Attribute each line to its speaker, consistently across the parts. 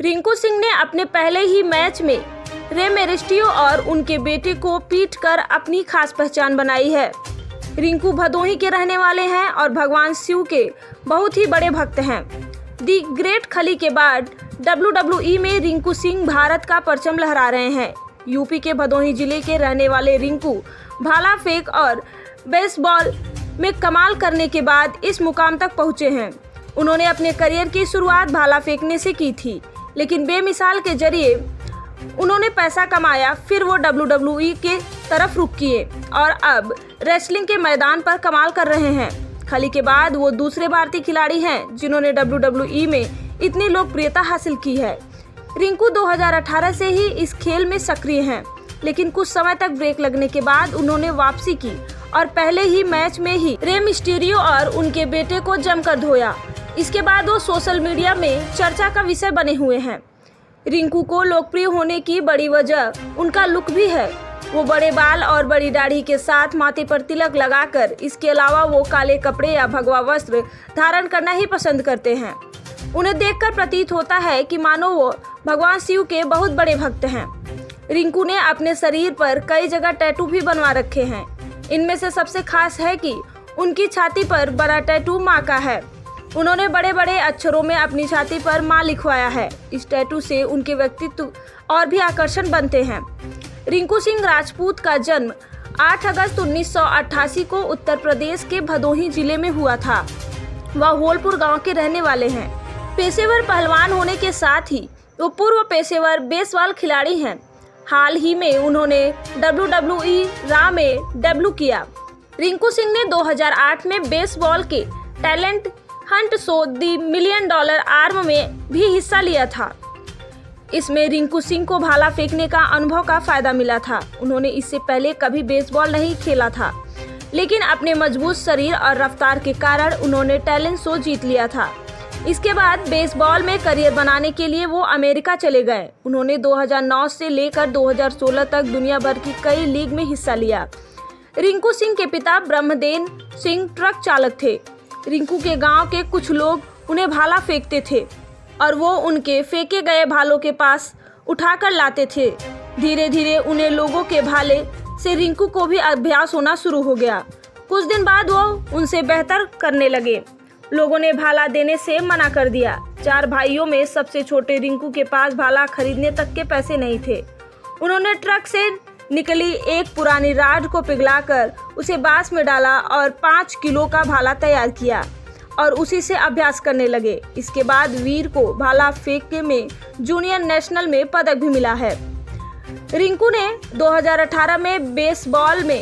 Speaker 1: रिंकू सिंह ने अपने पहले ही मैच में रे मेरिस्टियो और उनके बेटे को पीटकर अपनी खास पहचान बनाई है। रिंकू भदोही के रहने वाले हैं और भगवान शिव के बहुत ही बड़े भक्त हैं। दी ग्रेट खली के बाद WWE में रिंकू सिंह भारत का परचम लहरा रहे हैं। यूपी के भदोही जिले के रहने वाले रिंकू भाला फेंक और बेसबॉल में कमाल करने के बाद इस मुकाम तक पहुंचे हैं। उन्होंने अपने करियर की शुरुआत भाला फेंकने से की थी, लेकिन बेमिसाल के जरिए उन्होंने पैसा कमाया। फिर वो WWE के तरफ रुख किए और अब रेसलिंग के मैदान पर कमाल कर रहे हैं। खली के बाद वो दूसरे भारतीय खिलाड़ी हैं जिन्होंने WWE में इतनी लोकप्रियता हासिल की है। रिंकू 2018 से ही इस खेल में सक्रिय हैं, लेकिन कुछ समय तक ब्रेक लगने के बाद उन्होंने वापसी की और पहले ही मैच में ही रे मिस्टीरियो और उनके बेटे को जमकर धोया। इसके बाद वो सोशल मीडिया में चर्चा का विषय बने हुए हैं। रिंकू को लोकप्रिय होने की बड़ी वजह उनका लुक भी है। वो बड़े बाल और बड़ी दाढ़ी के साथ माथे पर तिलक लगाकर, इसके अलावा वो काले कपड़े या भगवा वस्त्र धारण करना ही पसंद करते हैं। उन्हें देखकर प्रतीत होता है कि मानो वो भगवान शिव के बहुत बड़े भक्त हैं। रिंकू ने अपने शरीर पर कई जगह टैटू भी बनवा रखे हैं। इनमें से सबसे खास है कि उनकी छाती पर बड़ा टैटू माँ का है। उन्होंने बड़े बड़े अक्षरों में अपनी छाती पर माँ लिखवाया है। इस टैटू से उनके व्यक्तित्व और भी आकर्षण बनते हैं। रिंकू सिंह राजपूत का जन्म 8 अगस्त 1988 को उत्तर प्रदेश के भदोही जिले में हुआ था। वह होलपुर गांव के रहने वाले हैं। पेशेवर पहलवान होने के साथ ही वो पूर्व पेशेवर बेसबॉल खिलाड़ी हैं। हाल ही में उन्होंने WWE रॉ में डेब्यू किया। रिंकू सिंह ने 2008 में बेसबॉल के टैलेंट हंट शो दी $1 मिलियन आर्म में भी हिस्सा लिया था। इसमें रिंकू सिंह को भाला फेंकने का अनुभव का फायदा मिला था। उन्होंने इससे पहले कभी बेसबॉल नहीं खेला था, लेकिन अपने मजबूत शरीर और रफ्तार के कारण उन्होंने टैलेंट शो जीत लिया था। इसके बाद बेसबॉल में करियर बनाने के लिए वो अमेरिका चले गए। उन्होंने 2009 से लेकर 2016 तक दुनिया भर की कई लीग में हिस्सा लिया। रिंकू सिंह के पिता ब्रह्मदेन सिंह ट्रक चालक थे। रिंकू के गांव के कुछ लोग उन्हें भाला फेंकते थे और वो उनके फेंके गए भालों के पास उठाकर लाते थे। धीरे धीरे उन्हें लोगों के भाले से रिंकू को भी अभ्यास होना शुरू हो गया। कुछ दिन बाद वो उनसे बेहतर करने लगे। लोगों ने भाला देने से मना कर दिया। 4 भाइयों में सबसे छोटे रिंकू के पास भाला खरीदने तक के पैसे नहीं थे। उन्होंने ट्रक से निकली एक पुरानी राड को पिघलाकर उसे बांस में डाला और 5 किलो का भाला तैयार किया और उसी से अभ्यास करने लगे। इसके बाद वीर को भाला फेंकने में जूनियर नेशनल में पदक भी मिला है। रिंकू ने 2018 में बेसबॉल में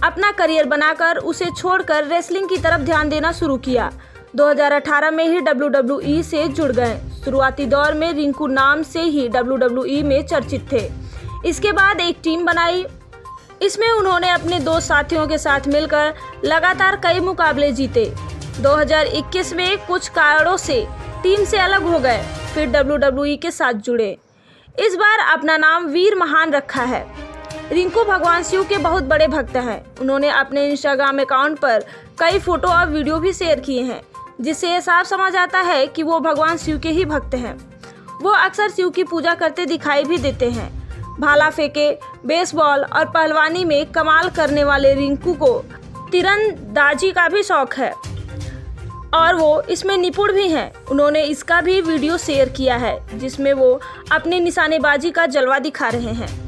Speaker 1: अपना करियर बनाकर उसे छोड़कर रेसलिंग की तरफ ध्यान देना शुरू किया। 2018 में ही WWE से जुड़ गए। शुरुआती दौर में रिंकू नाम से ही WWE में चर्चित थे। इसके बाद एक टीम बनाई। इसमें उन्होंने अपने 2 साथियों के साथ मिलकर लगातार कई मुकाबले जीते। 2021 में कुछ कारणों से टीम से अलग हो गए, फिर WWE के साथ जुड़े। इस बार अपना नाम वीर महान रखा है। रिंकू भगवान शिव के बहुत बड़े भक्त हैं। उन्होंने अपने इंस्टाग्राम अकाउंट पर कई फोटो और वीडियो भी शेयर किए हैं, जिससे ये साफ समझ आता है कि वो भगवान शिव के ही भक्त हैं। वो अक्सर शिव की पूजा करते दिखाई भी देते हैं। भाला फेंके, बेसबॉल और पहलवानी में कमाल करने वाले रिंकू को तीरंदाजी का भी शौक है और वो इसमें निपुण भी हैं। उन्होंने इसका भी वीडियो शेयर किया है, जिसमें वो अपनी निशानेबाजी का जलवा दिखा रहे हैं।